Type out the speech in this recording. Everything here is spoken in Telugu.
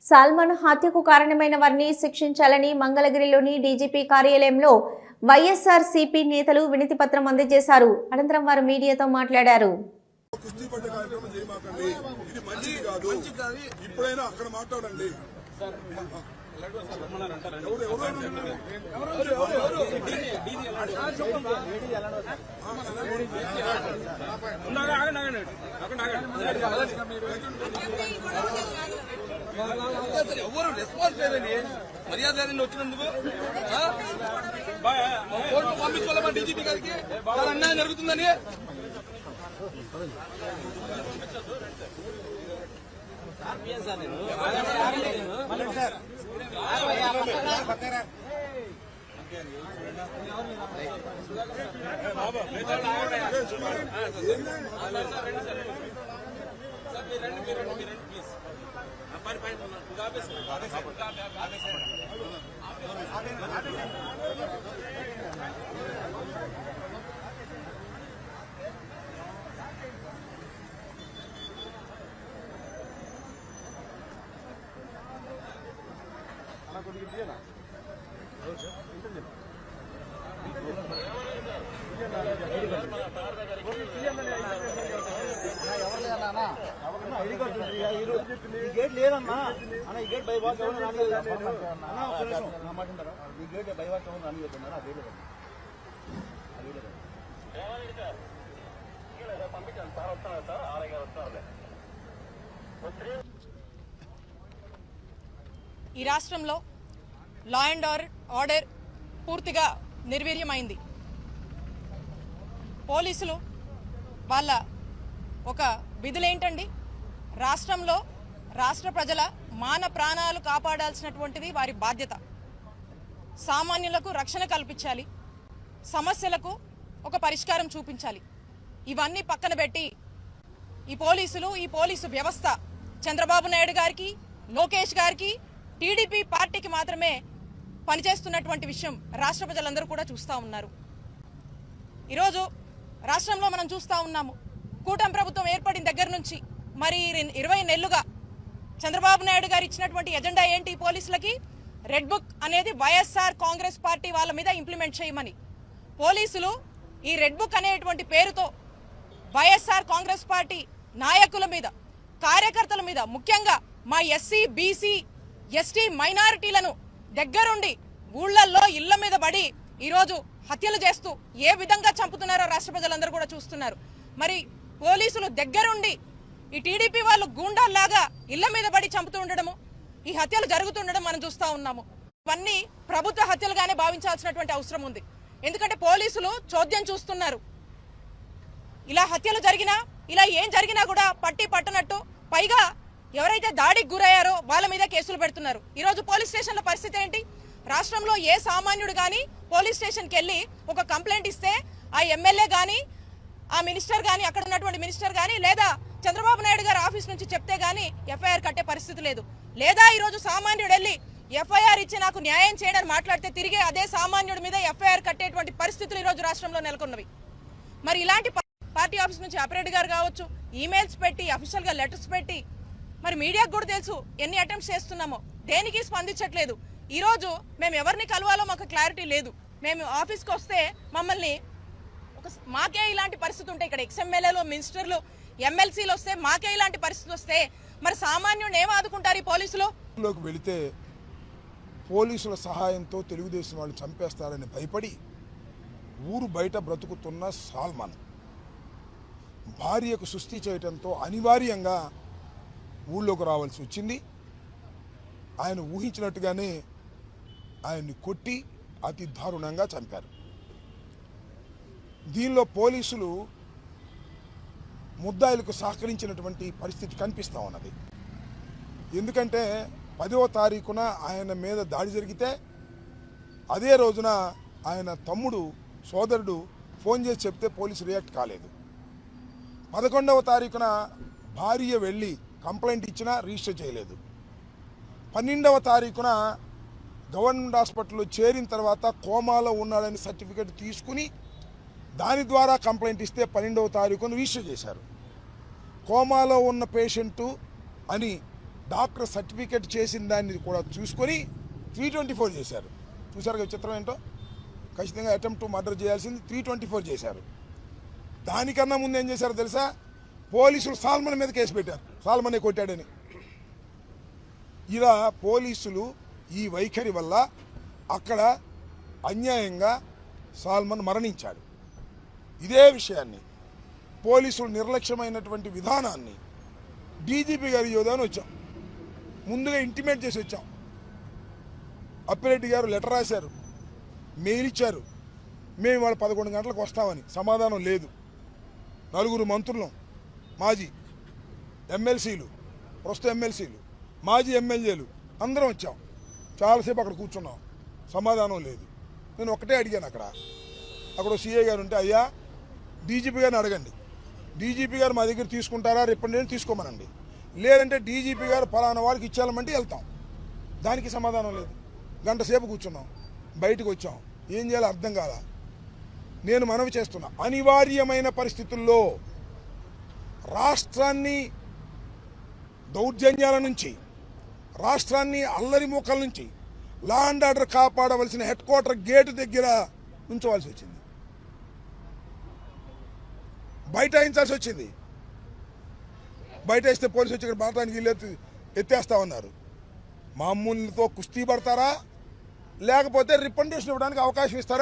సల్మాన్ హత్యకు కారణమైన వారిని శిక్షించాలని మంగళగిరిలోని డీజీపీ కార్యాలయంలో వైఎస్ఆర్సీపీ నేతలు వినతి పత్రం అందజేశారు. అనంతరం వారు మీడియాతో మాట్లాడారు. ఎవరు రెస్పాన్స్ లేదని మర్యాద లేదని వచ్చినందుకు కోర్టు పంపించుకోవాలమ్మా డీజీపీ గారికి చాలా అన్యాయం జరుగుతుందని. గేట్ లేదన్నా అన్న, ఈ గేట్ బైవాక్ ఎవరు రానియన్నారు. ఈ గేట్ బైవాక్ ఎవరు రానియన్నారు. అదే లేదు ఈ రాష్ట్రంలో లా అండ్ ఆర్డర్ పూర్తిగా నిర్వీర్యమైంది. పోలీసులు వాళ్ళ ఒక విధులేంటండి, రాష్ట్రంలో రాష్ట్ర ప్రజల మాన ప్రాణాలు కాపాడాల్సినటువంటిది వారి బాధ్యత. సామాన్యులకు రక్షణ కల్పించాలి, సమస్యలకు ఒక పరిష్కారం చూపించాలి. ఇవన్నీ పక్కన పెట్టి ఈ పోలీసు వ్యవస్థ చంద్రబాబు నాయుడు గారికి, లోకేష్ గారికి, టీడీపీ పార్టీకి మాత్రమే పనిచేస్తున్నటువంటి విషయం రాష్ట్ర ప్రజలందరూ కూడా చూస్తూ ఉన్నారు. ఈరోజు రాష్ట్రంలో మనం చూస్తూ ఉన్నాము, కూటమి ప్రభుత్వం ఏర్పడిన దగ్గర నుంచి మరి 20 నెలలుగా చంద్రబాబు నాయుడు గారు ఇచ్చినటువంటి ఎజెండా ఏంటి? పోలీసులకి రెడ్ బుక్ అనేది వైఎస్ఆర్ కాంగ్రెస్ పార్టీ వాళ్ళ మీద ఇంప్లిమెంట్ చేయమని. పోలీసులు ఈ రెడ్ బుక్ అనేటువంటి పేరుతో వైఎస్ఆర్ కాంగ్రెస్ పార్టీ నాయకుల మీద, కార్యకర్తల మీద, ముఖ్యంగా మా ఎస్సీ, బీసీ, ఎస్టీ మైనారిటీలను దగ్గరుండి ఊళ్ళల్లో ఇళ్ల మీద పడి ఈరోజు హత్యలు చేస్తూ ఏ విధంగా చంపుతున్నారో రాష్ట్ర ప్రజలందరూ కూడా చూస్తున్నారు. మరి పోలీసులు దగ్గరుండి ఈ టీడీపీ వాళ్ళు గూండాల్లాగా ఇళ్ల మీద పడి చంపుతూ ఉండడము, ఈ హత్యలు జరుగుతుండడం మనం చూస్తూ ఉన్నాము. ఇవన్నీ ప్రభుత్వ హత్యలుగానే భావించాల్సినటువంటి అవసరం ఉంది. ఎందుకంటే పోలీసులు చోద్యం చూస్తున్నారు. ఇలా హత్యలు జరిగినా, ఇలా ఏం జరిగినా కూడా పట్టనట్టు, పైగా ఎవరైతే దాడికి గురయ్యారో వాళ్ళ మీద కేసులు పెడుతున్నారు. ఈరోజు పోలీస్ స్టేషన్ల పరిస్థితి ఏంటి? రాష్ట్రంలో ఏ సామాన్యుడు కానీ పోలీస్ స్టేషన్కి వెళ్ళి ఒక కంప్లైంట్ ఇస్తే ఆ ఎమ్మెల్యే కానీ, ఆ మినిస్టర్ కానీ, అక్కడ ఉన్నటువంటి మినిస్టర్ కానీ, లేదా చంద్రబాబు నాయుడు గారి ఆఫీస్ నుంచి చెప్తే గానీ ఎఫ్ఐఆర్ కట్టే పరిస్థితి లేదు. లేదా ఈరోజు సామాన్యుడు వెళ్ళి ఎఫ్ఐఆర్ ఇచ్చి నాకు న్యాయం చేయడానికి మాట్లాడితే తిరిగే అదే సామాన్యుడి మీద ఎఫ్ఐఆర్ కట్టేటువంటి పరిస్థితులు ఈరోజు రాష్ట్రంలో నెలకొన్నవి. మరి ఇలాంటి పార్టీ ఆఫీస్ నుంచి అప్రెడ్డి గారు కావచ్చు, ఈమెయిల్స్ పెట్టి, అఫీషియల్ గా లెటర్స్ పెట్టి, మరి మీడియాకు కూడా తెలుసు ఎన్ని అటెంప్ట్స్ చేస్తున్నామో, దేనికి స్పందించట్లేదు. ఈ రోజు మేము ఎవరిని కలవాలో మాకు క్లారిటీ లేదు. మేము ఆఫీస్కి వస్తే మమ్మల్ని మాకే ఇలాంటి పరిస్థితి ఉంటే, ఇక్కడ ఎక్స్ఎమ్మెల్యేలు, మినిస్టర్లు, ఎమ్మెల్సీలు వస్తే మాకే ఇలాంటి పరిస్థితి వస్తే మరి సామాన్యుడిని ఏం ఆదుకుంటారు ఈ పోలీసులు? వెళితే పోలీసుల సహాయంతో తెలుగుదేశం వాళ్ళు చంపేస్తారని భయపడి ఊరు బయట బ్రతుకుతున్న సల్మాన్ భార్యకు సుస్థి చేయడంతో అనివార్యంగా ఊళ్ళోకి రావాల్సి వచ్చింది. ఆయన ఊహించినట్టుగానే ఆయన్ని కొట్టి అతి దారుణంగా చంపారు. దీనిలో పోలీసులు ముద్దాయిలకు సహకరించినటువంటి పరిస్థితి కనిపిస్తూ ఉన్నది. ఎందుకంటే 10వ తారీఖున ఆయన మీద దాడి జరిగితే అదే రోజున ఆయన తమ్ముడు, సోదరుడు ఫోన్ చేసి చెప్తే పోలీసు రియాక్ట్ కాలేదు. 11వ తారీఖున భార్య వెళ్ళి కంప్లైంట్ ఇచ్చినా రిజిస్టర్ చేయలేదు. 12వ తారీఖున గవర్నమెంట్ హాస్పిటల్లో చేరిన తర్వాత కోమాలో ఉన్నాడని సర్టిఫికేట్ తీసుకుని దాని ద్వారా కంప్లైంట్ ఇస్తే 12వ తారీఖున రిజిస్టర్ చేశారు. కోమాలో ఉన్న పేషెంటు అని డాక్టర్ సర్టిఫికేట్ చేసిన దాన్ని కూడా చూసుకొని 324 చేశారు. చూసారు కదా చిత్రం ఏంటో? ఖచ్చితంగా అటెంప్ట్ టు మర్డర్ చేయాల్సింది 324 చేశారు. దానికన్నా ముందు ఏం చేశారో తెలుసా? పోలీసులు సాల్మన్ మీద కేసు పెట్టారు, సాల్మనే కొట్టాడని. ఇలా పోలీసులు ఈ వైఖరి వల్ల అక్కడ అన్యాయంగా సాల్మన్ మరణించాడు. ఇదే విషయాన్ని, పోలీసులు నిర్లక్ష్యమైనటువంటి విధానాన్ని డీజీపీ గారి యోధాన్ని వచ్చాం, ముందుగా ఇంటిమేట్ చేసి వచ్చాం. అప్పిరెడ్డి గారు లెటర్ రాశారు, మెయిల్ ఇచ్చారు, మేము వాళ్ళు 11 గంటలకు వస్తామని. సమాధానం లేదు. 4 మంత్రులం, మాజీ ఎమ్మెల్సీలు, ప్రస్తుత ఎమ్మెల్సీలు, మాజీ ఎమ్మెల్యేలు అందరం వచ్చాం. చాలాసేపు అక్కడ కూర్చున్నాం, సమాధానం లేదు. నేను ఒకటే అడిగాను, అక్కడ సీఏ గారు ఉంటే, అయ్యా డీజీపీ గారిని అడగండి, డీజీపీ గారు మా దగ్గర తీసుకుంటారా రిప్రజెంటేషన్ తీసుకోమనండి, లేదంటే డీజీపీ గారు ఫలానా వాళ్ళకి ఇచ్చేయాలంటే వెళ్తాం. దానికి సమాధానం లేదు. గంట సేపు కూర్చున్నాం, బయటకు వచ్చాం. ఏం చేయాలో అర్థం కాల. నేను మనవి చేస్తున్నా, అనివార్యమైన పరిస్థితుల్లో రాష్ట్రాన్ని దౌర్జన్యాల నుంచి, రాష్ట్రాన్ని అల్లరి మూకల నుంచి లా అండ్ ఆర్డర్ కాపాడవలసిన హెడ్ క్వార్టర్ గేటు దగ్గర ఉంచవలసి వచ్చింది, బయటాయించాల్సి వచ్చింది. బయట వేస్తే పోలీసు వచ్చి ఇక్కడ మాట్లాడానికి వీళ్ళు ఎత్తేస్తామన్నారు. మామూలుతో కుస్తీ పడతారా, లేకపోతే రిప్రజెంటేషన్ ఇవ్వడానికి అవకాశం ఇస్తారా?